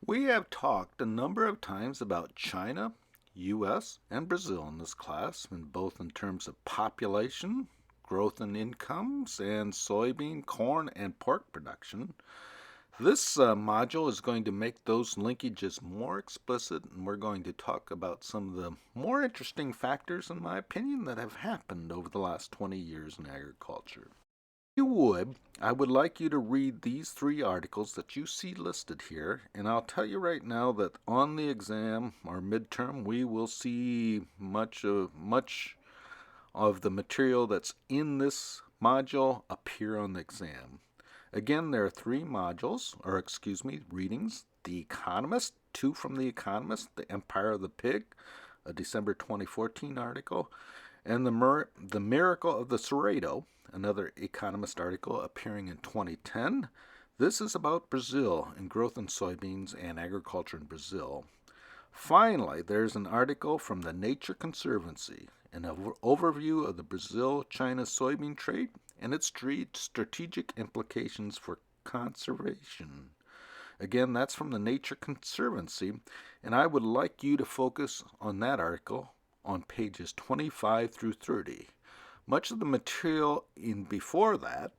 We have talked a number of times about China, US, and Brazil in this class, both in terms of population, growth in incomes, and soybean, corn, and pork production. This module is going to make those linkages more explicit, and we're going to talk about some of the more interesting factors, in my opinion, that have happened over the last 20 years in agriculture. I would like you to read these three articles that you see listed here, and I'll tell you right now that on the exam or midterm, we will see much of the material that's in this module appear on the exam. Again, there are three readings. The Economist, two from The Economist, The Empire of the Pig, a December 2014 article, and The Miracle of the Cerrado, another Economist article appearing in 2010. This is about Brazil and growth in soybeans and agriculture in Brazil. Finally, there's an article from the Nature Conservancy, an overview of the Brazil-China soybean trade and its strategic implications for conservation. Again, that's from the Nature Conservancy, and I would like you to focus on that article on pages 25 through 30. Much of the material in before that,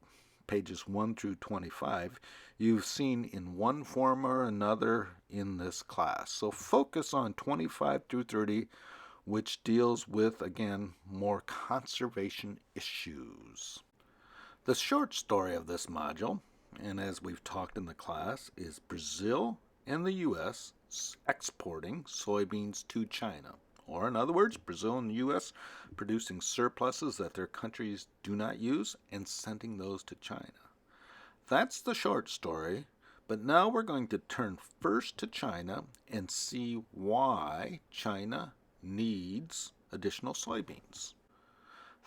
pages 1 through 25, you've seen in one form or another in this class. So focus on 25 through 30, which deals with, again, more conservation issues. The short story of this module, and as we've talked in the class, is Brazil and the U.S. exporting soybeans to China. Or in other words, Brazil and the U.S. producing surpluses that their countries do not use and sending those to China. That's the short story, but now we're going to turn first to China and see why China needs additional soybeans.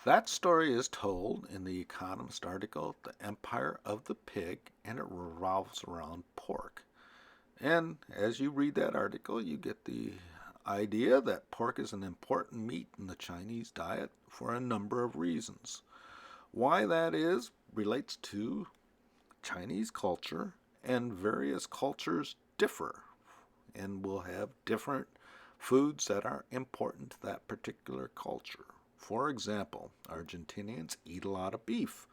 That story is told in the Economist article, The Empire of the Pig, and it revolves around pork. And as you read that article, you get the idea that pork is an important meat in the Chinese diet for a number of reasons. Why that is relates to Chinese culture, and various cultures differ and will have different foods that are important to that particular culture. For example, Argentinians eat a lot of beef.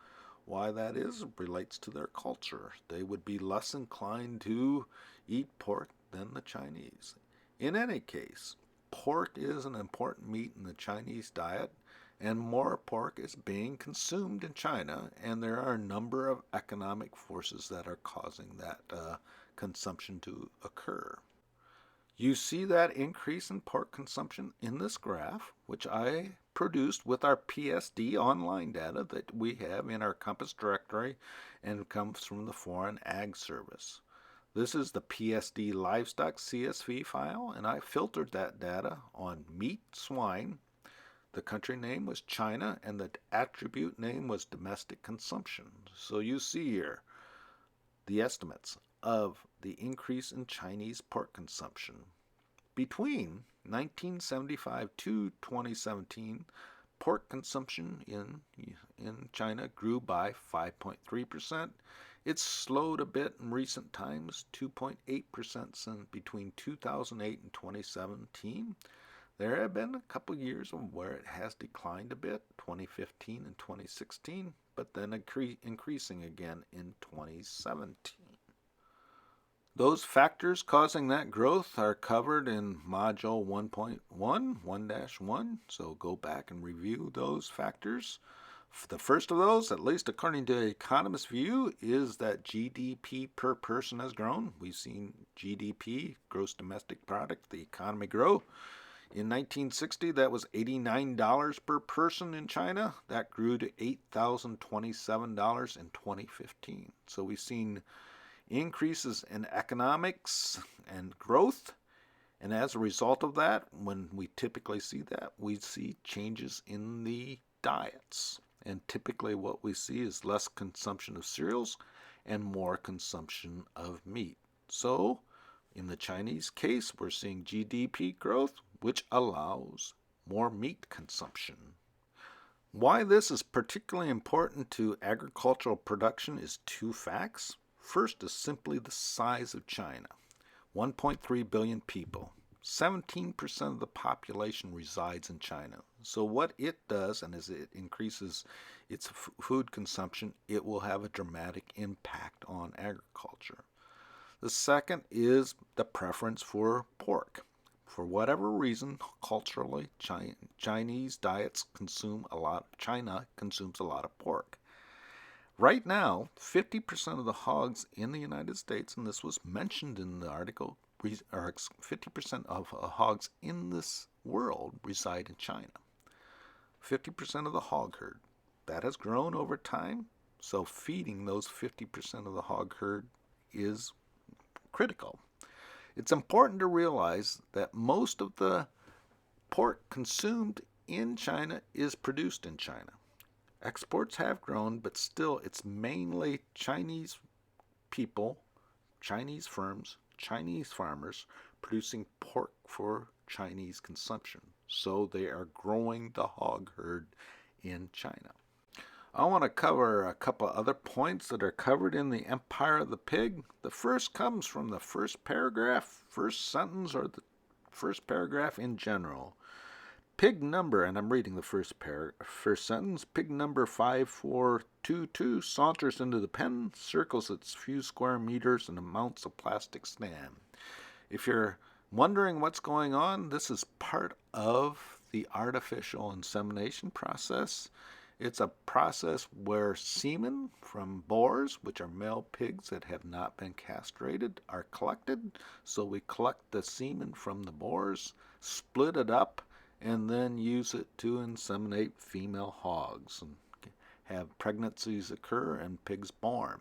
Why that is relates to their culture. They would be less inclined to eat pork than the Chinese. In any case, pork is an important meat in the Chinese diet, and more pork is being consumed in China, and there are a number of economic forces that are causing that consumption to occur. You see that increase in pork consumption in this graph, which I produced with our PSD online data that we have in our Compass directory and comes from the Foreign Ag Service. This is the PSD livestock CSV file, and I filtered that data on meat, swine. The country name was China, and the attribute name was domestic consumption. So you see here the estimates of the increase in Chinese pork consumption. Between 1975 to 2017, pork consumption in China grew by 5.3%. It's slowed a bit in recent times, 2.8% between 2008 and 2017. There have been a couple years where it has declined a bit, 2015 and 2016, but then increasing again in 2017. Those factors causing that growth are covered in Module 1.1, 1-1, so go back and review those factors. The first of those, at least according to Economist view, is that GDP per person has grown. We've seen GDP, gross domestic product, the economy grow. In 1960, that was $89 per person in China. That grew to $8,027 in 2015. So we've seen increases in economics and growth, and as a result of that, when we typically see that, we see changes in the diets. And typically what we see is less consumption of cereals and more consumption of meat. So in the Chinese case, we're seeing GDP growth, which allows more meat consumption. Why this is particularly important to agricultural production is two facts. First is simply the size of China. 1.3 billion people. 17% of the population resides in China. So what it does, and as it increases its food consumption, it will have a dramatic impact on agriculture. The second is the preference for pork. For whatever reason, culturally, Chinese diets consume a lot. China consumes a lot of pork. Right now, 50% of the hogs in the United States, and this was mentioned in the article, 50% of hogs in this world reside in China. 50% of the hog herd. That has grown over time, so feeding those 50% of the hog herd is critical. It's important to realize that most of the pork consumed in China is produced in China. Exports have grown, but still it's mainly Chinese people, Chinese firms, Chinese farmers producing pork for Chinese consumption. So they are growing the hog herd in China. I want to cover a couple other points that are covered in the Empire of the Pig. The first comes from the first paragraph, first sentence, or the first paragraph in general. Pig number, and I'm reading the first sentence, pig number 5422 saunters into the pen, circles its few square meters, and mounts a plastic stand. If you're wondering what's going on, this is part of the artificial insemination process. It's a process where semen from boars, which are male pigs that have not been castrated, are collected. So we collect the semen from the boars, split it up, and then use it to inseminate female hogs and have pregnancies occur and pigs born.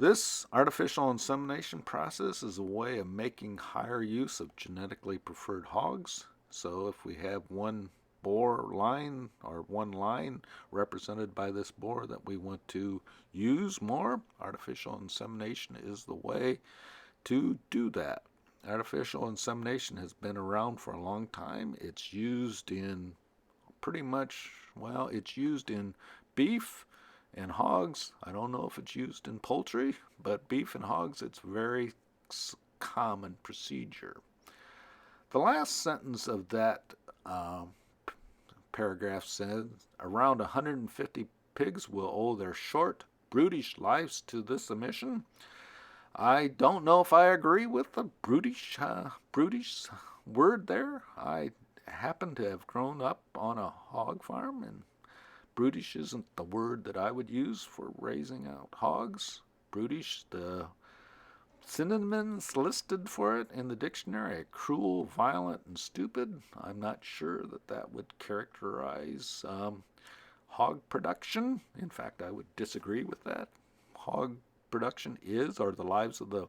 This artificial insemination process is a way of making higher use of genetically preferred hogs. So if we have one boar line or one line represented by this boar that we want to use more, artificial insemination is the way to do that. Artificial insemination has been around for a long time. It's used in it's used in beef and hogs. I don't know if it's used in poultry, but beef and hogs, it's very common procedure. The last sentence of that paragraph says, around 150 pigs will owe their short, brutish lives to this emission. I don't know if I agree with the brutish word there. I happen to have grown up on a hog farm, and brutish isn't the word that I would use for raising out hogs. Brutish, the synonyms listed for it in the dictionary, cruel, violent, and stupid. I'm not sure that that would characterize hog production. In fact, I would disagree with that. Hog production is, or the lives of the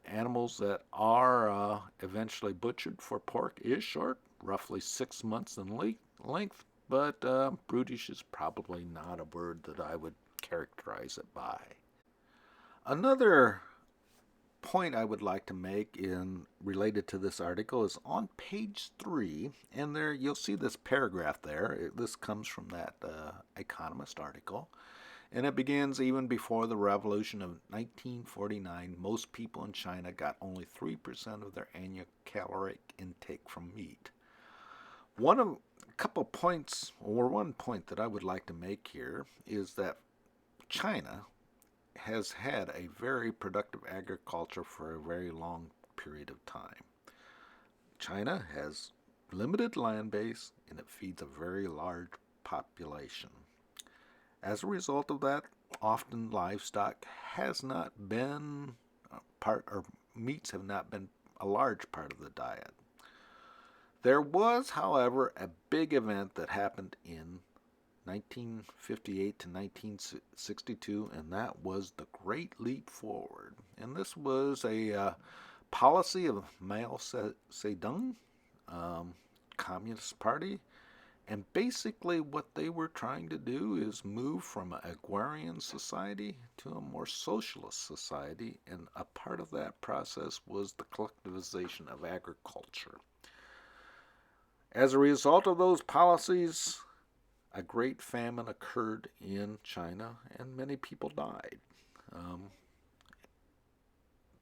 animals that are eventually butchered for pork is short, roughly 6 months in length, but brutish is probably not a word that I would characterize it by. Another point I would like to make related to this article is on page 3, and there you'll see this paragraph there. This comes from that Economist article, and it begins, even before the revolution of 1949, most people in China got only 3% of their annual caloric intake from meat. One point that I would like to make here is that China has had a very productive agriculture for a very long period of time. China has limited land base and it feeds a very large population. As a result of that, often livestock has not been meats have not been a large part of the diet. There was, however, a big event that happened in 1958 to 1962, and that was the Great Leap Forward. And this was a policy of Mao Zedong, Communist Party. And basically what they were trying to do is move from an agrarian society to a more socialist society, and a part of that process was the collectivization of agriculture. As a result of those policies, a great famine occurred in China, and many people died.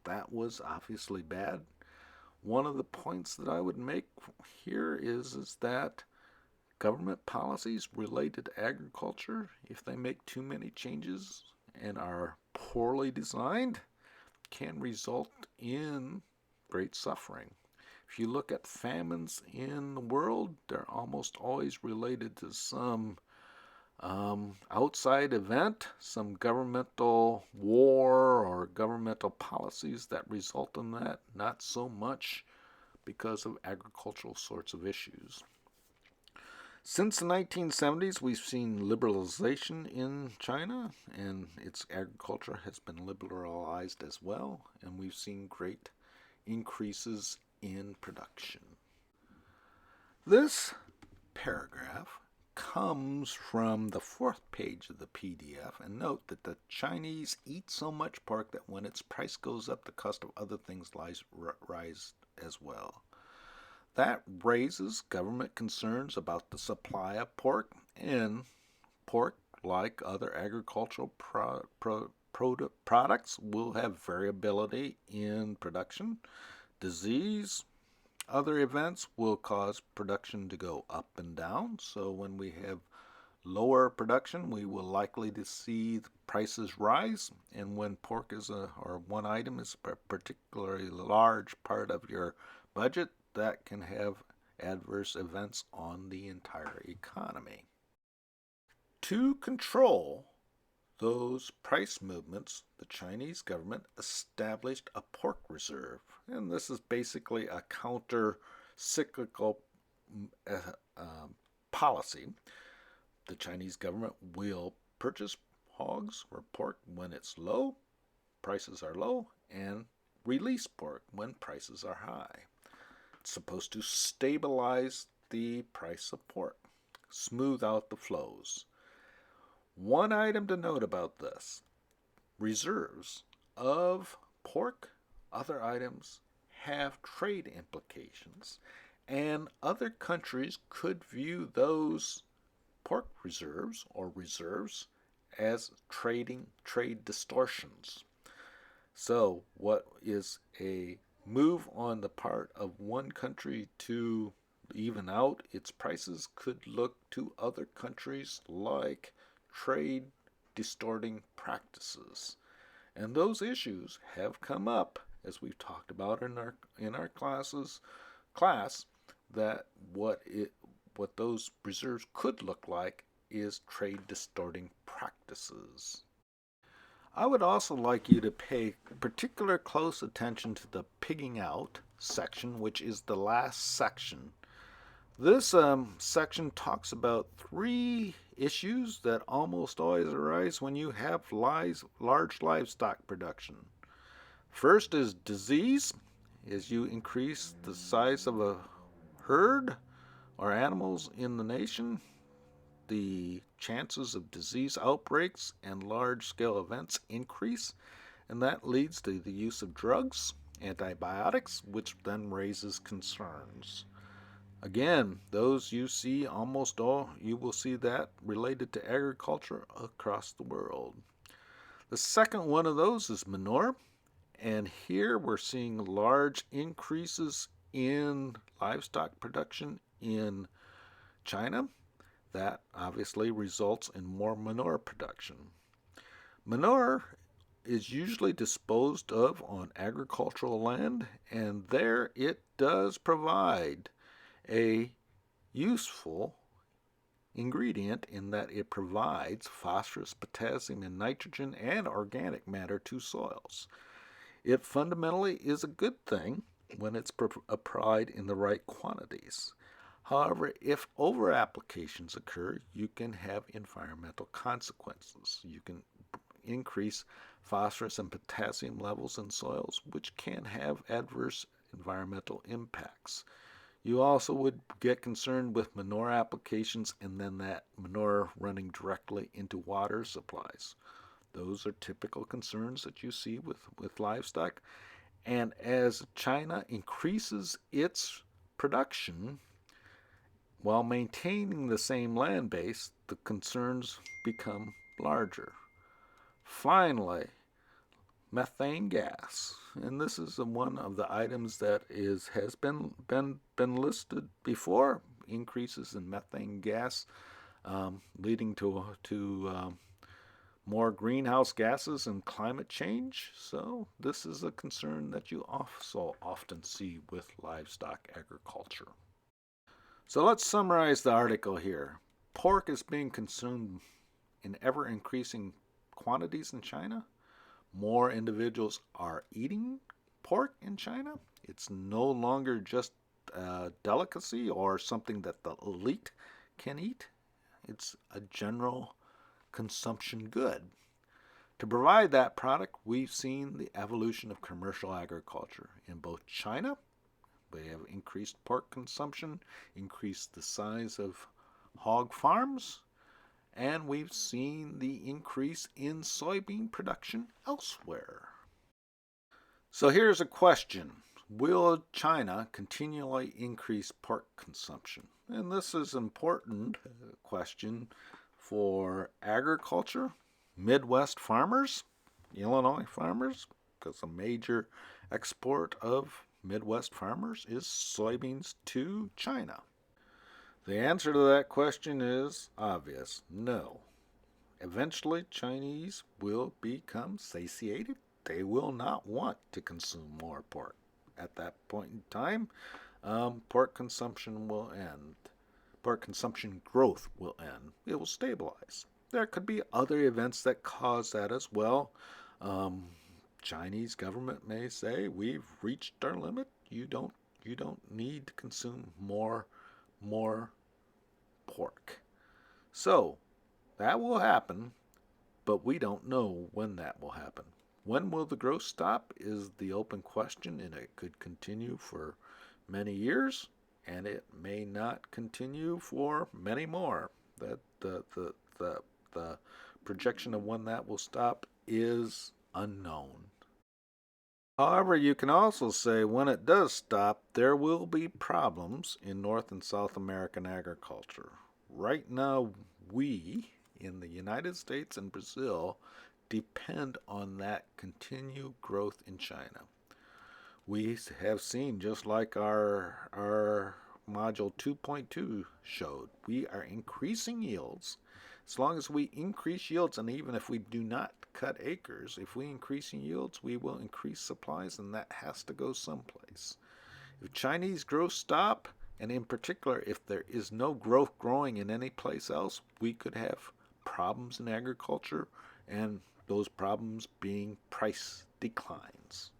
that was obviously bad. One of the points that I would make here is that government policies related to agriculture, if they make too many changes and are poorly designed, can result in great suffering. If you look at famines in the world, they're almost always related to some outside event, some governmental war or governmental policies that result in that, not so much because of agricultural sorts of issues. Since the 1970s, we've seen liberalization in China, and its agriculture has been liberalized as well, and we've seen great increases in production. This paragraph comes from the fourth page of the PDF, and note that the Chinese eat so much pork that when its price goes up, the cost of other things rise as well. That raises government concerns about the supply of pork, and pork, like other agricultural products, will have variability in production. Disease, other events will cause production to go up and down. So when we have lower production, we will likely to see the prices rise. And when pork or one item is a particularly large part of your budget, that can have adverse events on the entire economy. To control those price movements, the Chinese government established a pork reserve, and this is basically a counter-cyclical policy. The Chinese government will purchase hogs or pork when it's low, prices are low, and release pork when prices are high. It's supposed to stabilize the price of pork, smooth out the flows. One item to note about this: reserves of pork, other items, have trade implications, and other countries could view those pork reserves or reserves as trade distortions. So what is a move on the part of one country to even out its prices could look to other countries like trade distorting practices. And those issues have come up, as we've talked about in our class, that what those reserves could look like is trade distorting practices. I would also like you to pay particular close attention to the pigging out section, which is the last section. This section talks about three issues that almost always arise when you have large livestock production. First is disease. As you increase the size of a herd or animals in the nation, the chances of disease outbreaks and large-scale events increase, and that leads to the use of drugs, antibiotics, which then raises concerns. Again, those you see almost all, you will see that related to agriculture across the world. The second one of those is manure, and here we're seeing large increases in livestock production in China. That obviously results in more manure production. Manure is usually disposed of on agricultural land, and there it does provide a useful ingredient in that it provides phosphorus, potassium, and nitrogen and organic matter to soils. It fundamentally is a good thing when it's applied in the right quantities. However, if over-applications occur, you can have environmental consequences. You can increase phosphorus and potassium levels in soils, which can have adverse environmental impacts. You also would get concerned with manure applications and then that manure running directly into water supplies. Those are typical concerns that you see with livestock. And as China increases its production, while maintaining the same land base, the concerns become larger. Finally, methane gas, and this is one of the items that has been listed before. Increases in methane gas, leading to more greenhouse gases and climate change. So this is a concern that you also often see with livestock agriculture. So let's summarize the article here. Pork is being consumed in ever increasing quantities in China. More individuals are eating pork in China. It's no longer just a delicacy or something that the elite can eat. It's a general consumption good. To provide that product, we've seen the evolution of commercial agriculture in both China. They have increased pork consumption, increased the size of hog farms, and we've seen the increase in soybean production elsewhere. So here's a question. Will China continually increase pork consumption? And this is an important question for agriculture, Midwest farmers, Illinois farmers, because a major export of Midwest farmers is soybeans to China. The answer to that question is obvious: no. Eventually, Chinese will become satiated. They will not want to consume more pork. At that point in time, pork consumption will end. Pork consumption growth will end. It will stabilize. There could be other events that cause that as well. Chinese government may say, we've reached our limit. You don't need to consume more pork. So that will happen, but we don't know when that will happen. When will the growth stop is the open question, and it could continue for many years, and it may not continue for many more. That the projection of when that will stop is unknown. However, you can also say when it does stop, there will be problems in North and South American agriculture. Right now, we in the United States and Brazil depend on that continued growth in China. We have seen, just like our module 2.2 showed, we are increasing yields. As long as we increase yields, and even if we do not cut acres, if we increase yields, we will increase supplies, and that has to go someplace. If Chinese growth stop, and in particular, if there is no growth growing in any place else, we could have problems in agriculture, and those problems being price declines.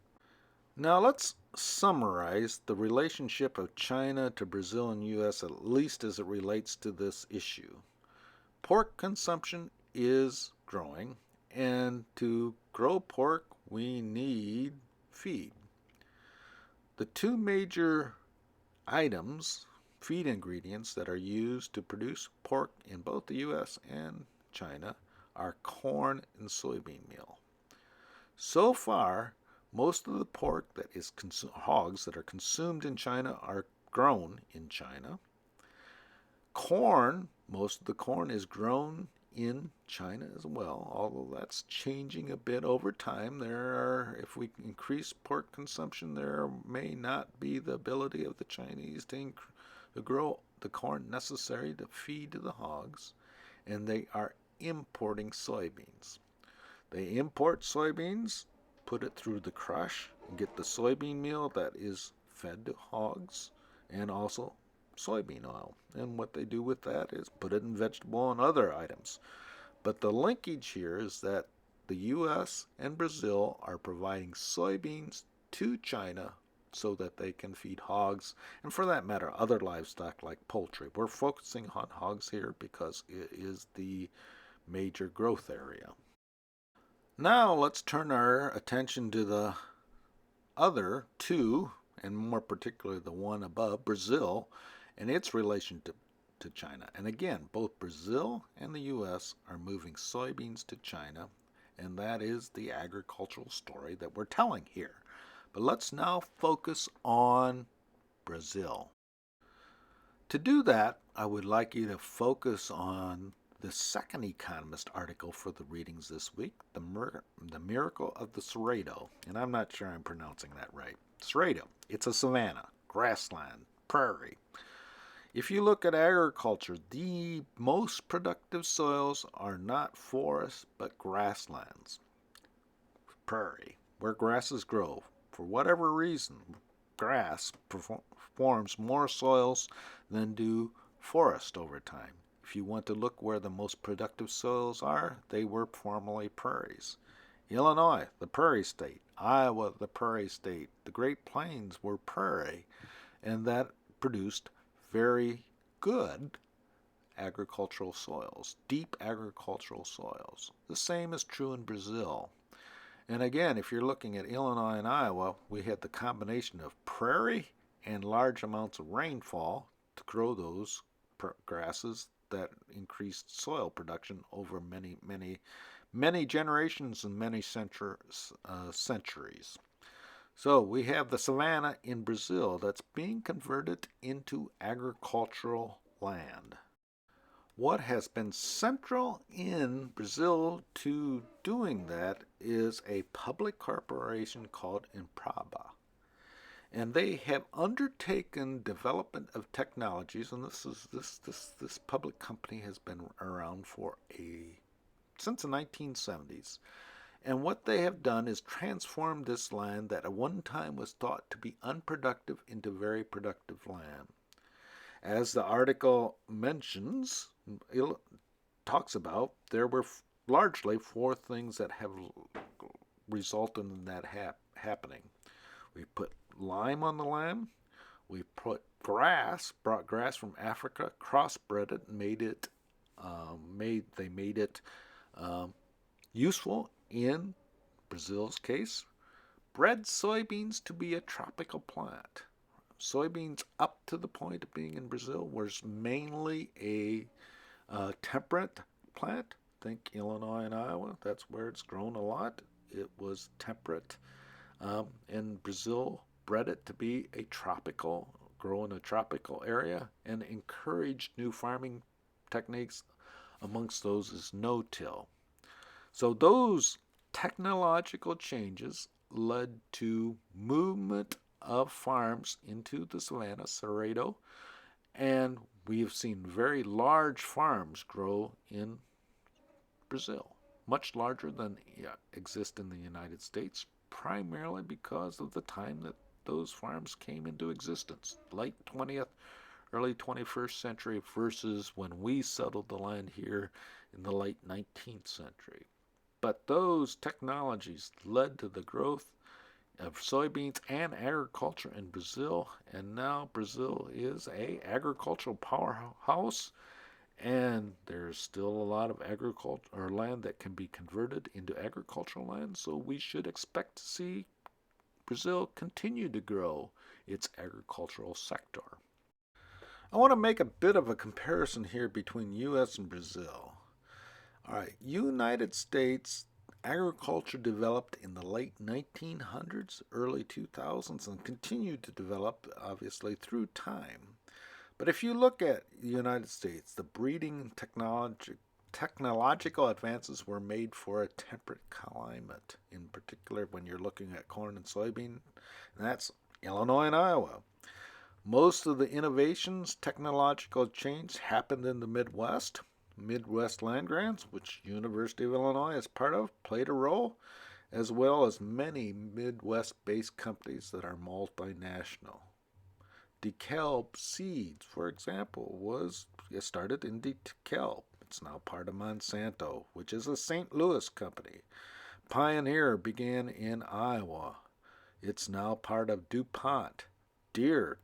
Now let's summarize the relationship of China to Brazil and U.S., at least as it relates to this issue. Pork consumption is growing, and to grow pork, we need feed. The two major items, feed ingredients, that are used to produce pork in both the U.S. and China are corn and soybean meal. So far, most of the pork that is hogs that are consumed in China are grown in China. Corn, most of the corn is grown in China as well, although that's changing a bit over time. If we increase pork consumption, there may not be the ability of the Chinese to grow the corn necessary to feed the hogs, and they are importing soybeans. They import soybeans, put it through the crush, and get the soybean meal that is fed to hogs, and also soybean oil. And what they do with that is put it in vegetable and other items. But the linkage here is that the U.S. and Brazil are providing soybeans to China so that they can feed hogs, and for that matter, other livestock like poultry. We're focusing on hogs here because it is the major growth area. Now let's turn our attention to the other two, and more particularly the one above, Brazil, and its relation to China. And again, both Brazil and the U.S. are moving soybeans to China, and that is the agricultural story that we're telling here. But let's now focus on Brazil. To do that, I would like you to focus on The second Economist article for the readings this week, the Miracle of the Cerrado, and I'm not sure I'm pronouncing that right. Cerrado, it's a savanna, grassland, prairie. If you look at agriculture, the most productive soils are not forests but grasslands, prairie, where grasses grow. For whatever reason, grass forms more soils than do forest over time. If you want to look where the most productive soils are, they were formerly prairies. Illinois, the prairie state. Iowa, the prairie state. The Great Plains were prairie, and that produced very good agricultural soils, deep agricultural soils. The same is true in Brazil. And again, if you're looking at Illinois and Iowa, we had the combination of prairie and large amounts of rainfall to grow those grasses that increased soil production over many generations and many centuries. So we have the savanna in Brazil that's being converted into agricultural land. What has been central in Brazil to doing that is a public corporation called Embrapa. And they have undertaken development of technologies, and this public company has been around since the 1970s. And what they have done is transform this land that at one time was thought to be unproductive into very productive land. As the article mentions, it talks about, there were largely four things that have resulted in that happening. We put lime on the land. We put brought grass from Africa, crossbred it, made it useful in Brazil's case. Bred soybeans to be a tropical plant. Soybeans up to the point of being in Brazil was mainly a temperate plant. Think Illinois and Iowa. That's where it's grown a lot. It was temperate. And Brazil bred it to be grow in a tropical area, and encouraged new farming techniques. Amongst those is no-till. So those technological changes led to movement of farms into the savanna, Cerrado, and we have seen very large farms grow in Brazil, much larger than exist in the United States, primarily because of the time that those farms came into existence, late 20th, early 21st century versus when we settled the land here in the late 19th century. But those technologies led to the growth of soybeans and agriculture in Brazil, and now Brazil is an agricultural powerhouse, and there's still a lot of agriculture or land that can be converted into agricultural land, so we should expect to see Brazil continue to grow its agricultural sector. I want to make a bit of a comparison here between U.S. and Brazil. All right, United States agriculture developed in the late 1900s, early 2000s, and continued to develop, obviously, through time. But if you look at the United States, the breeding and technological advances were made for a temperate climate, in particular when you're looking at corn and soybean, and that's Illinois and Iowa. Most of the innovations, technological change happened in the Midwest. Midwest land grants, which University of Illinois is part of, played a role, as well as many Midwest-based companies that are multinational. DeKalb Seeds, for example, was started in DeKalb. It's now part of Monsanto, which is a St. Louis company. Pioneer began in Iowa. It's now part of DuPont.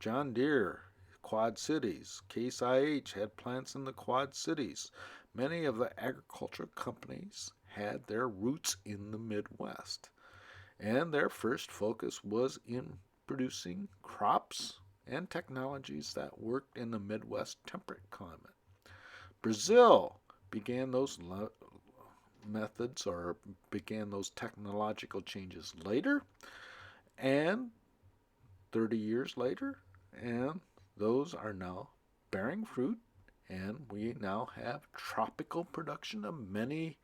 John Deere, Quad Cities. Case IH had plants in the Quad Cities. Many of the agriculture companies had their roots in the Midwest, and their first focus was in producing crops and technologies that worked in the Midwest temperate climate. Brazil began those methods or began those technological changes later, and 30 years later, and those are now bearing fruit And we now have tropical production of many,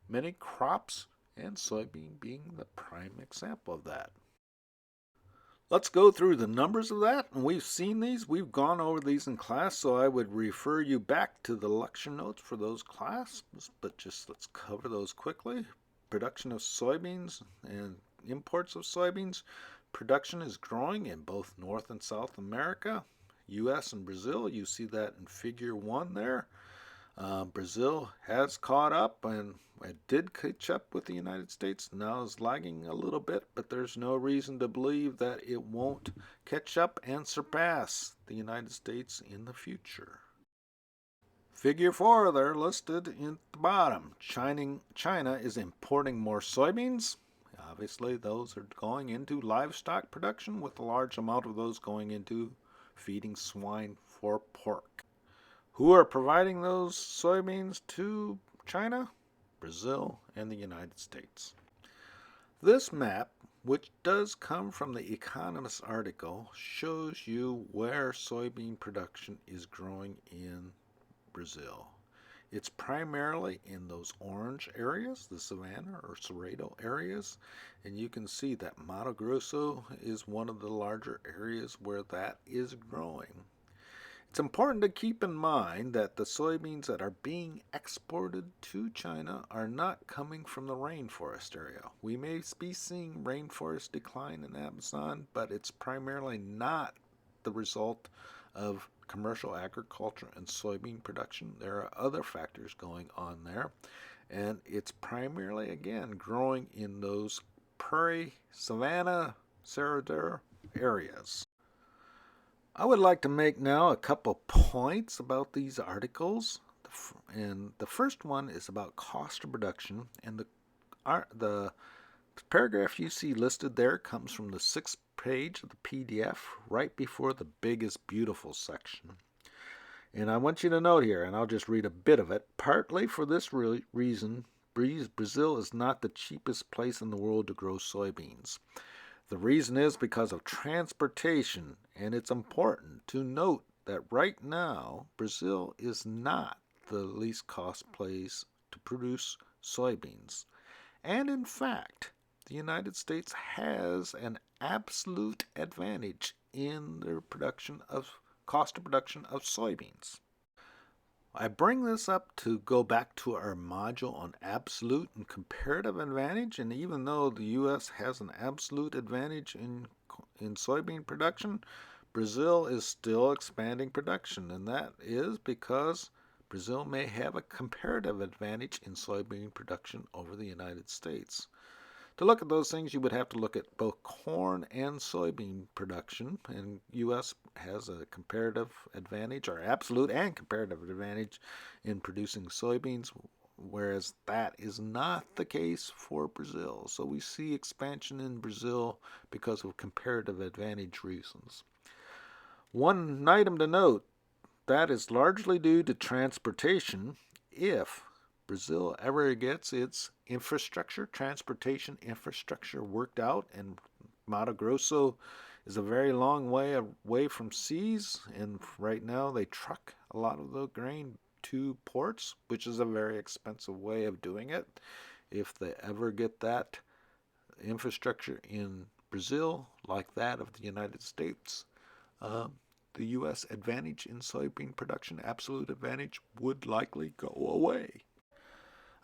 many crops, and soybean being the prime example of that. Let's go through the numbers of that. And we've seen these. We've gone over these in class, so I would refer you back to the lecture notes for those classes. But just let's cover those quickly. Production of soybeans and imports of soybeans. Production is growing in both North and South America, U.S. and Brazil. You see that in figure 1 there. Brazil has caught up and it did catch up with the United States. Now is lagging a little bit, but there's no reason to believe that it won't catch up and surpass the United States in the future. Figure 4 there listed in the bottom. China is importing more soybeans. Obviously, those are going into livestock production, with a large amount of those going into feeding swine for pork. Who are providing those soybeans to China? Brazil and the United States. This map, which does come from the Economist article, shows you where soybean production is growing in Brazil. It's primarily in those orange areas, the Savannah or Cerrado areas, and you can see that Mato Grosso is one of the larger areas where that is growing. It's important to keep in mind that the soybeans that are being exported to China are not coming from the rainforest area. We may be seeing rainforest decline in Amazon, but it's primarily not the result of commercial agriculture and soybean production. There are other factors going on there, and it's primarily, again, growing in those prairie, savanna, cerrado areas. I would like to make now a couple points about these articles, and the first one is about cost of production, and the paragraph you see listed there comes from the 6th page of the PDF, right before the Big is Beautiful section. And I want you to note here, and I'll just read a bit of it, partly for this reason, Brazil is not the cheapest place in the world to grow soybeans. The reason is because of transportation, and it's important to note that right now Brazil is not the least cost place to produce soybeans. And in fact, the United States has an absolute advantage in their cost of production of soybeans. I bring this up to go back to our module on absolute and comparative advantage, and even though the U.S. has an absolute advantage in soybean production, Brazil is still expanding production, and that is because Brazil may have a comparative advantage in soybean production over the United States. To look at those things, you would have to look at both corn and soybean production, and U.S. has a comparative advantage, or absolute and comparative advantage, in producing soybeans, whereas that is not the case for Brazil. So we see expansion in Brazil because of comparative advantage reasons. One item to note, that is largely due to transportation. If Brazil ever gets its transportation infrastructure worked out, and Mato Grosso is a very long way away from seas, and right now they truck a lot of the grain to ports, which is a very expensive way of doing it. If they ever get that infrastructure in Brazil like that of the United States, the U.S. advantage in soybean production, absolute advantage, would likely go away.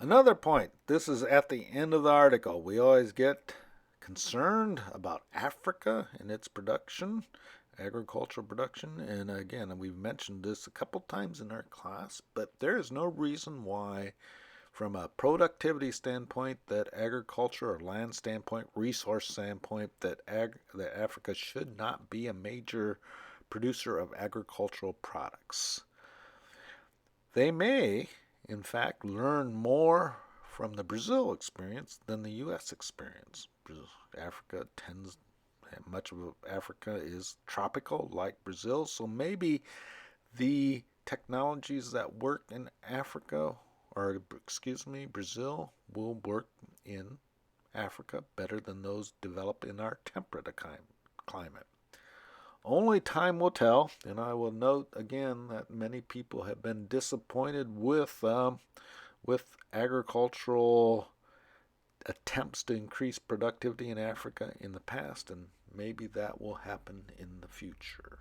Another point, this is at the end of the article. We always get concerned about Africa and its production, agricultural production, and again, we've mentioned this a couple times in our class, but there is no reason why, from a productivity standpoint, that agriculture or land standpoint, resource standpoint, that Africa should not be a major producer of agricultural products. They may, in fact, learn more from the Brazil experience than the U.S. experience. Much of Africa is tropical like Brazil, so maybe the technologies that work in Brazil will work in Africa better than those developed in our temperate climate. Only time will tell, and I will note again that many people have been disappointed with agricultural attempts to increase productivity in Africa in the past, and maybe that will happen in the future.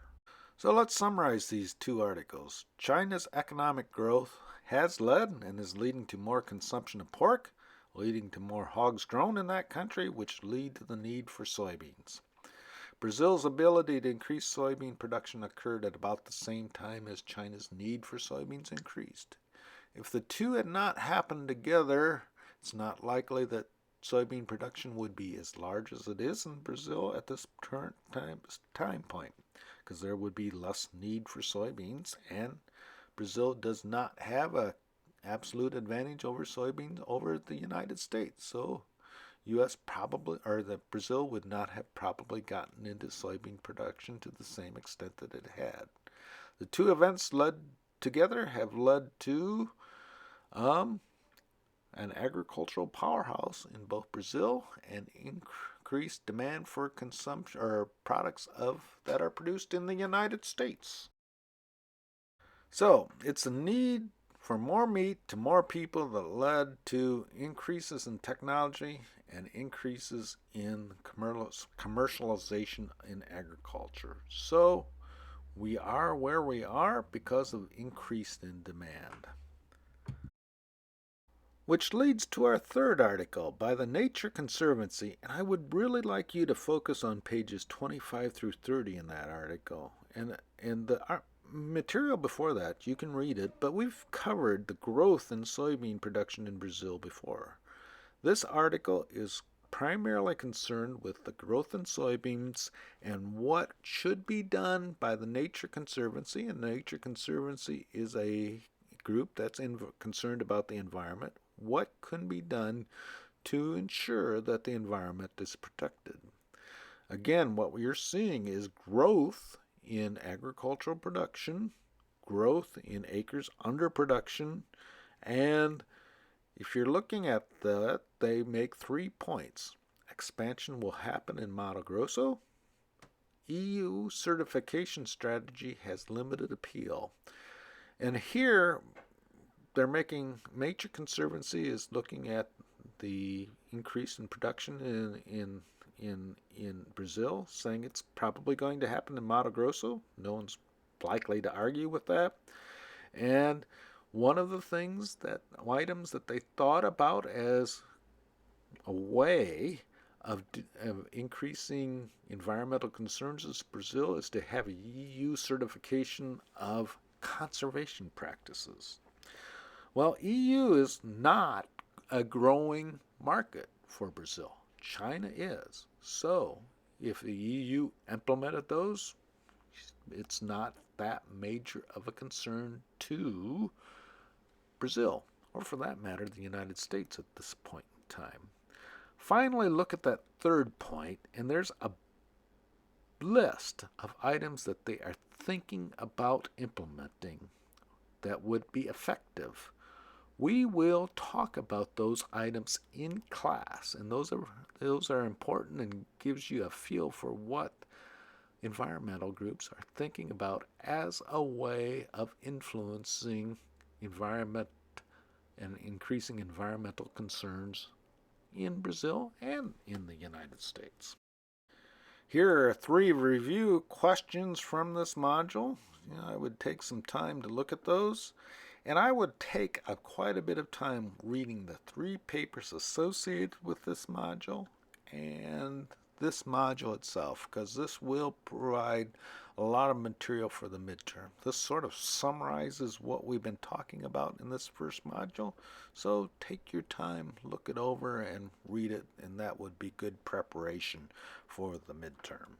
So let's summarize these two articles. China's economic growth has led and is leading to more consumption of pork, leading to more hogs grown in that country, which lead to the need for soybeans. Brazil's ability to increase soybean production occurred at about the same time as China's need for soybeans increased. If the two had not happened together, it's not likely that soybean production would be as large as it is in Brazil at this current time point, because there would be less need for soybeans, and Brazil does not have an absolute advantage over soybeans over the United States. So U.S. probably, or that Brazil would not have probably gotten into soybean production to the same extent that it had. The two events led together have led to an agricultural powerhouse in both Brazil and increased demand for consumption or products that are produced in the United States. So it's a need for more meat to more people that led to increases in technology and increases in commercialization in agriculture. So we are where we are because of increase in demand. Which leads to our third article by the Nature Conservancy, and I would really like you to focus on pages 25 through 30 in that article. And the material before that, you can read it, but we've covered the growth in soybean production in Brazil before. This article is primarily concerned with the growth in soybeans and what should be done by the Nature Conservancy. And Nature Conservancy is a group that's concerned about the environment. What can be done to ensure that the environment is protected? Again, what we are seeing is growth in agricultural production, growth in acres under production, and if you're looking at that, they make 3 points. Expansion will happen in Mato Grosso. EU certification strategy has limited appeal. And here, they're making, Nature Conservancy is looking at the increase in production in Brazil, saying it's probably going to happen in Mato Grosso. No one's likely to argue with that. And one of the items that they thought about as a way of increasing environmental concerns in Brazil is to have a EU certification of conservation practices. Well, EU is not a growing market for Brazil. China is. So if the EU implemented those, it's not that major of a concern to Brazil, or for that matter, the United States at this point in time. Finally, look at that third point, and there's a list of items that they are thinking about implementing that would be effective. We will talk about those items in class, and those are important and gives you a feel for what environmental groups are thinking about as a way of influencing environment and increasing environmental concerns in Brazil and in the United States. Here are 3 review questions from this module. I would take some time to look at those. And I would take quite a bit of time reading the 3 papers associated with this module and this module itself, because this will provide a lot of material for the midterm. This sort of summarizes what we've been talking about in this first module. So take your time, look it over, and read it, and that would be good preparation for the midterm.